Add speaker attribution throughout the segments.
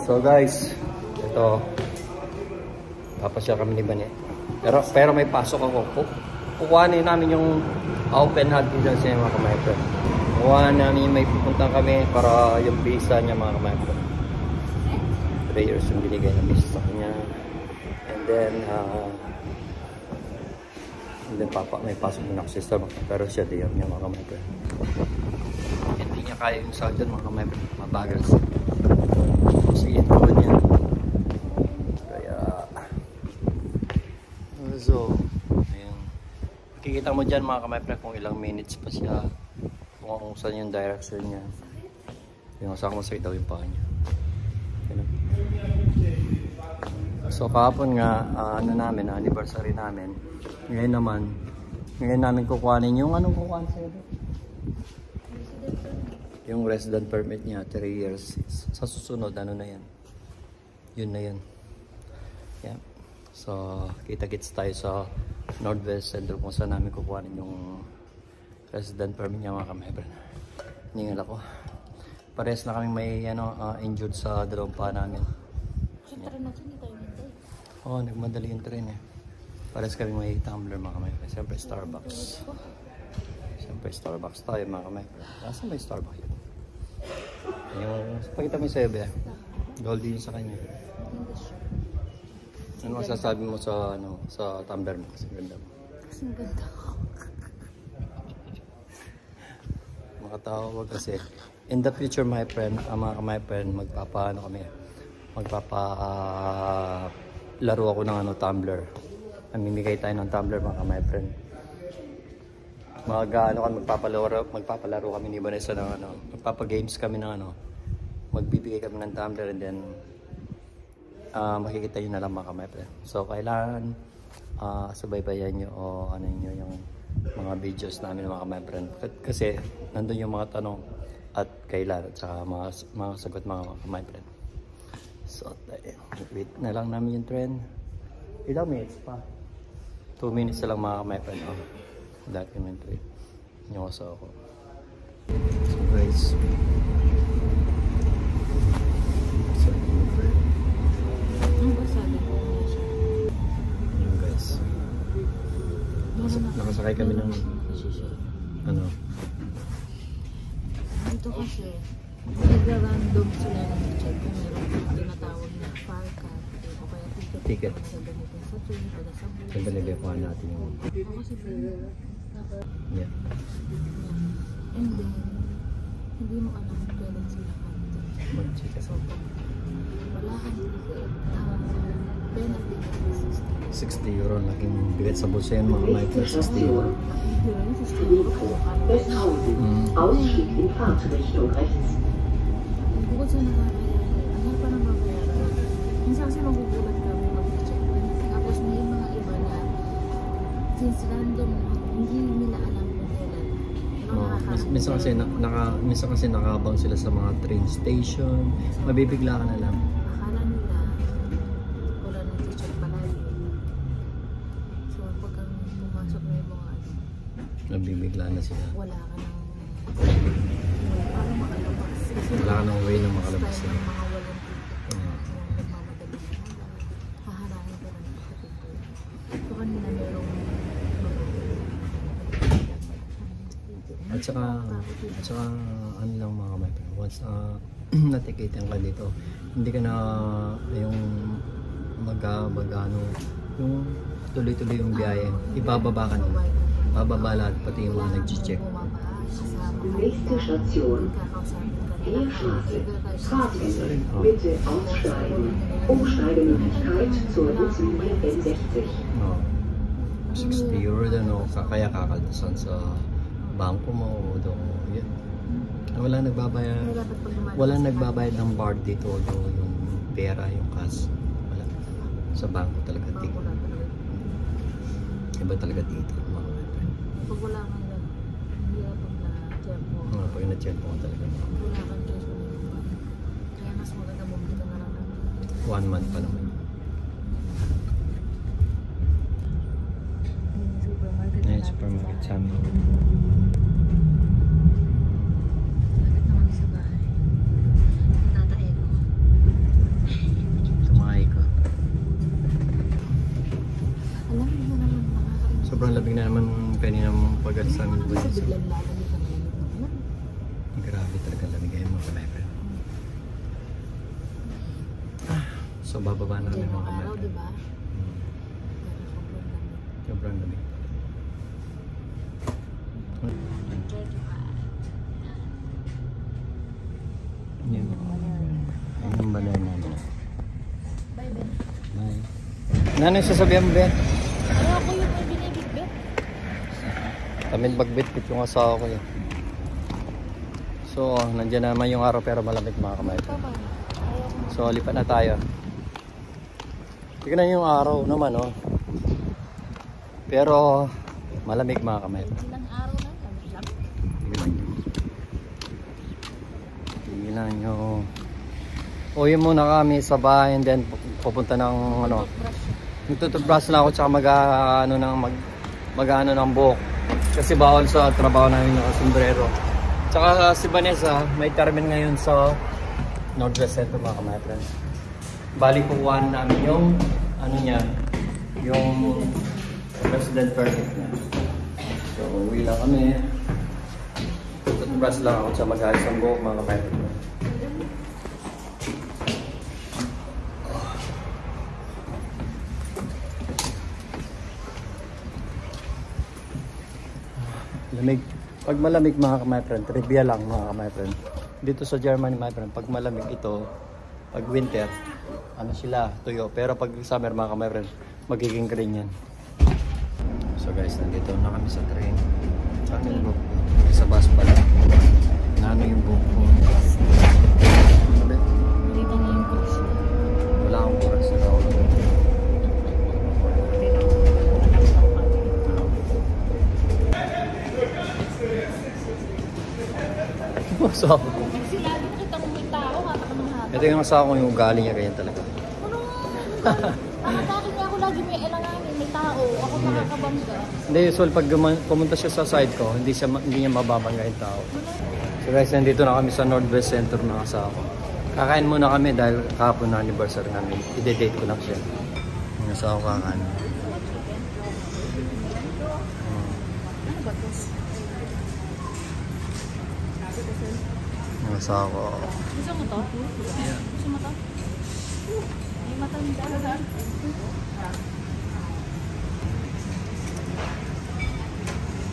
Speaker 1: So guys, ito papasya kami ni Bane. Pero may pasok ako. Kukuhanin namin yung open hand dito sa mga kamaipro. Kukuhanin namin may pupunta kami para yung visa niya mga kamaipro. 3 years yung binigay na visa sa kanya. And then may pasok muna ako sa store. Pero siya di niya mga kamaipro. Hindi niya kaya yung sa dyan mga kamaipro. Mabagal siya. Sige, tuwan niya. So, ayun. Makikita mo dyan mga kamaipre kung ilang minutes pa siya, kung saan yung direction niya. Yung saan masakit daw yung paa niya. So kahapon nga, anniversary namin. Ngayon namin kukuhanin yung anong kukuhanin sa'yo? Yung resident permit niya, 3 years. Sa susunod, ano na yan? Yun na yan. Yeah. So, kita-kits tayo sa Northwest Center kung saan namin kukuhanin yung resident permit niya mga kamaipre. Ningal ako. Parehas na kami may injured sa dalawang paa namin. Oo, nagmadali yung train eh. Parehas kami may tumbler mga kamaipre. Siyempre Starbucks. Siyempre Starbucks tayo mga kamaipre. Saan may Starbucks yun? Yung, pakita mo yung sebe. Goldie yun sa kanya. Ano masasabi mo sa tumbler mo? Kasi ganda mo.
Speaker 2: Kasi ganda ko.
Speaker 1: Makatawag kasi. In the future my friend, magpapalaro ako ng tumbler. Mamimigay tayo ng tumbler mga my friend. Magpapalaro kami ni Vanessa ng magpapagames kami ng magbibigay kami ng tumbler and then makikita yun na lang mga kamaipre. So kailangan subaybayan nyo o nyo yung mga videos namin mga kamaipre. Kasi nandun yung mga tanong at kailan at saka mga sagot mga kamaipre. So wait na lang namin yung train. Ilang minutes pa? 2 minutes na lang mga kamaipre. Documentary. Yung asa ako. So guys. Nakasakay kami ng
Speaker 2: Dito kasi nagra-random sila ng check kung meron tinatawag na fare card o kaya ticket sa gamitin sa train o sa bus.
Speaker 1: Saan ba nilikuhan natin yung
Speaker 2: kasi
Speaker 1: yeah.
Speaker 2: And then hindi mo alam kailan sila
Speaker 1: mag-check
Speaker 2: so wala kang ticket penalty
Speaker 1: 60 euro naging bigat sa bulsa yan mga may 60 euro.
Speaker 3: Ausstieg in Fahrtrichtung rechts.
Speaker 2: Bukod sa nakakayaran, ano pa nang mabayaran? Minsan kasi magugulat kami mag-check. Tapos may mga iba na since random hindi nila alam kung kailan.
Speaker 1: Minsan kasi nakabang sila sa mga train station. Mabibigla ka na lang.
Speaker 2: Akala nila wala nang teacher palagi. So pag pumasok na yung mga
Speaker 1: Nabibigla na sila.
Speaker 2: wala ka nang parang makalabas.
Speaker 1: Wala ka nang way na makalabas sila.
Speaker 2: Mga walang nagmamadali. Haharangin ka lang sa pinto. So kanina merong
Speaker 1: At saka ano lang mga kamay, once natikita ka dito, hindi ka na yung yung tuloy-tuloy yung biyahe, ibababa ka na. Bababa lahat, pati yung mga nag-check.
Speaker 3: Nächste Station, Heerstraße. Fahrtende, bitte aussteigen. Umsteigemöglichkeit zur Buslinie N60.
Speaker 1: 60 euro din, kaya kakaltasan sa bangko mo o doon. Walang nagbabayad ng bar dito o yung pera, yung cash. Wala. Sa bangko talaga dito. Iba talaga dito.
Speaker 2: Pag wala kang hindi pag na-check mo.
Speaker 1: Pag na-check mo talaga.
Speaker 2: Wala kang cash mo. Kaya mas maganda mo dito na lang.
Speaker 1: 1 month pa naman. Ayan, supermarket sa amin.
Speaker 2: Lapit na kami sa bahay. Tatae ko. biglang lalamig ang lamig ng ano.
Speaker 1: Grabe talaga lamig ngayon mga ka-my-friend. So bababa na kami
Speaker 2: Diyan
Speaker 1: mga
Speaker 2: ang araw,
Speaker 1: ka-my-friend.
Speaker 2: di ba? Pero sobrang lamig.
Speaker 1: Sobrang lamig. Yan. Yan yung banana na.
Speaker 2: Bye, Ben.
Speaker 1: Bye. Nanay sasabihan mo, Ben?
Speaker 2: Ayoko yung may binibig-bit.
Speaker 1: Kami magbit-bit yung asawa ko eh. So, nandiyan naman yung araw pero malamig mga ka-my-friend.
Speaker 2: Tama. Ayoko.
Speaker 1: So, lipat na tayo. Tignan yung araw naman, oh. Pero, malamig mga ka-my-friend.
Speaker 2: Ilang araw na, lamig lang.
Speaker 1: Tignan nyo. Tignan nyo. Uwi muna kami sa bahay and then pupunta ng ano. Nagtutubrush na ako tsaka mag-ano ng buhok. Kasi bawal sa trabaho namin yung sombrero. Tsaka si Vanessa, may termin ngayon sa Northwest Center mga ka-my-friend. Bali kukuha namin yung ano niya, yung resident permit niya. So uwi lang kami. Nagtutubrush lang ako tsaka mag-ayos ang buhok mga ka-my-friend. Lamig. Pag malamig mga ka-my-friend, trivia lang mga ka-my-friend. Dito sa Germany my friend, pag malamig ito, pag winter, ano sila, tuyo. Pero pag summer mga ka-my-friend, magiging green yan. So guys, nandito na kami sa train. Saan yung buhok? Sa bus pala. Nano yung buhok ko? Sabi?
Speaker 2: Dito na yung kurso.
Speaker 1: Wala akong oras na ako. So,
Speaker 2: Kasi lagi nakita mo may tao, hatak ng hatak.
Speaker 1: ito yung asawa ko yung ugali niya ganyan talaga.
Speaker 2: Ano? Nakatake niya ako lagi may elanganin, may tao. Ako makakabangga.
Speaker 1: Hindi, usual pag pumunta siya sa side ko, hindi niya mababangga yung tao. So guys, nandito na kami sa Northwest Center ng asawa ko. Kakain muna kami dahil kahapon na anniversary namin. I-date ko lang siya. Yung asawa ko kakain.
Speaker 2: Ano ba ito?
Speaker 1: Yung asawa ko.
Speaker 2: Gusto mo to?
Speaker 1: Yeah.
Speaker 2: Gusto mo to? May matanda.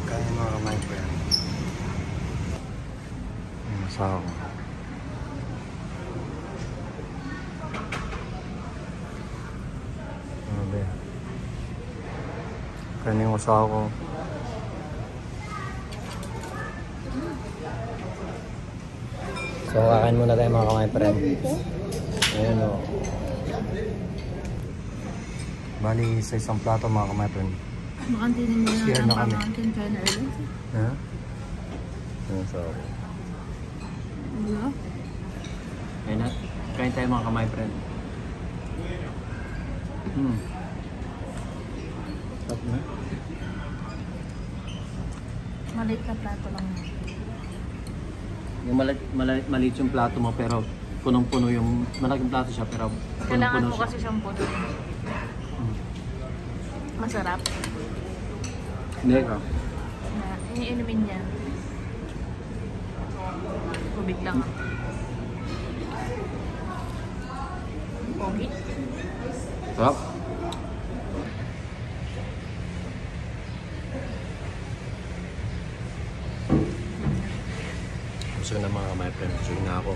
Speaker 1: Kain mga my friend. Yung asawa ko. Grabe. Kain yung asawa ko. So, kakain muna tayo mga my friend. Ayan o. Bali, sa isang plato mga my friend.
Speaker 2: Makantinin mo na
Speaker 1: Share
Speaker 2: ang
Speaker 1: na kami.
Speaker 2: pamangkin kayo na ulit.
Speaker 1: Ha? Ayan, so.
Speaker 2: Ano?
Speaker 1: Ayun na. Kain tayo mga my friend. Stop na.
Speaker 2: Maliit na plato lang.
Speaker 1: Yung maliit yung plato mo pero punong-puno yung malaking plato siya pero
Speaker 2: Kailangan
Speaker 1: punong-puno
Speaker 2: mo
Speaker 1: siya.
Speaker 2: kasi siyang puno. Masarap.
Speaker 1: Hindi ka.
Speaker 2: Na, iinumin niya. Tubig lang. Pogi.
Speaker 1: Sarap. Gusto na mga my friend. Gusto na ako.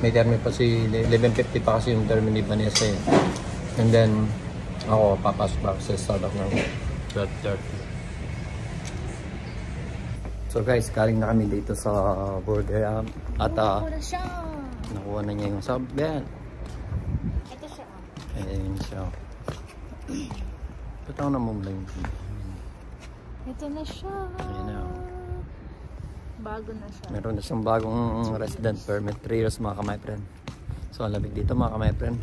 Speaker 1: May termin pa si 11:50 pa kasi yung termin ni Vanessa eh. And then ako papasok ba sa Starbucks ng 12:30. So guys, galing na kami dito sa Burger at
Speaker 2: Wala siya.
Speaker 1: nakuha na niya yung sub. Yan.
Speaker 2: Ito siya.
Speaker 1: Ayun siya. Pataw na mo lang.
Speaker 2: Ito na siya.
Speaker 1: Ayun na.
Speaker 2: Bago na siya.
Speaker 1: Meron na siyang bagong resident permit. 3 years mga ka-my friend. So, ang lamig dito mga ka-my friend.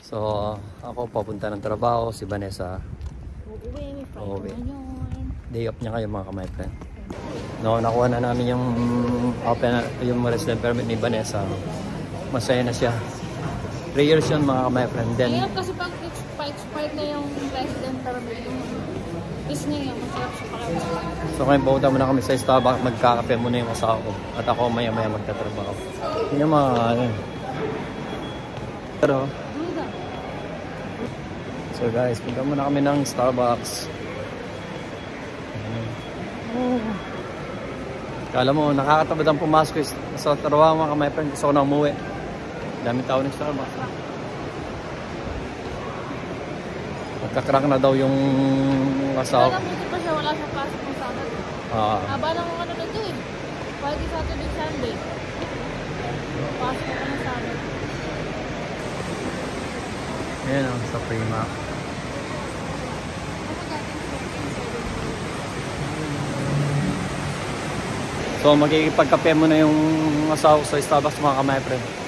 Speaker 1: So, ako papunta ng trabaho. Si Vanessa,
Speaker 2: Uuwi, may Friday
Speaker 1: Uuwi.
Speaker 2: ngayon.
Speaker 1: day off niya kayo mga ka-my friend. No, nakuha na namin yung resident permit ni Vanessa. Masaya na siya. 3 years yun mga ka-my friend. Then,
Speaker 2: Ngayon kasi pag pa-expired na yung resident permit mo, Gusto niya yung masarap sa pakiramdam.
Speaker 1: So ngayon pumunta muna kami sa Starbucks, magkakape muna yung asawa ko. At ako maya-maya magtatrabaho. Yun yung mga ano. Pero,
Speaker 2: Duda.
Speaker 1: so guys, punta muna kami ng Starbucks. Kala mo, nakakatabad ang pumasok sa trabaho mga my friend. Gusto ko na umuwi. Daming tao ng Starbucks. Magkakrank na daw yung asawa.
Speaker 2: Alam mo pa siya, wala siyang pasok ng Sabado. Haba lang ang ano na ito eh. Friday, Saturday, Sunday. Pasok ka ng Sabado.
Speaker 1: Ayan o, sa Prima. So magkikipagkape mo na yung asawa ko sa Starbucks mga kamay friend.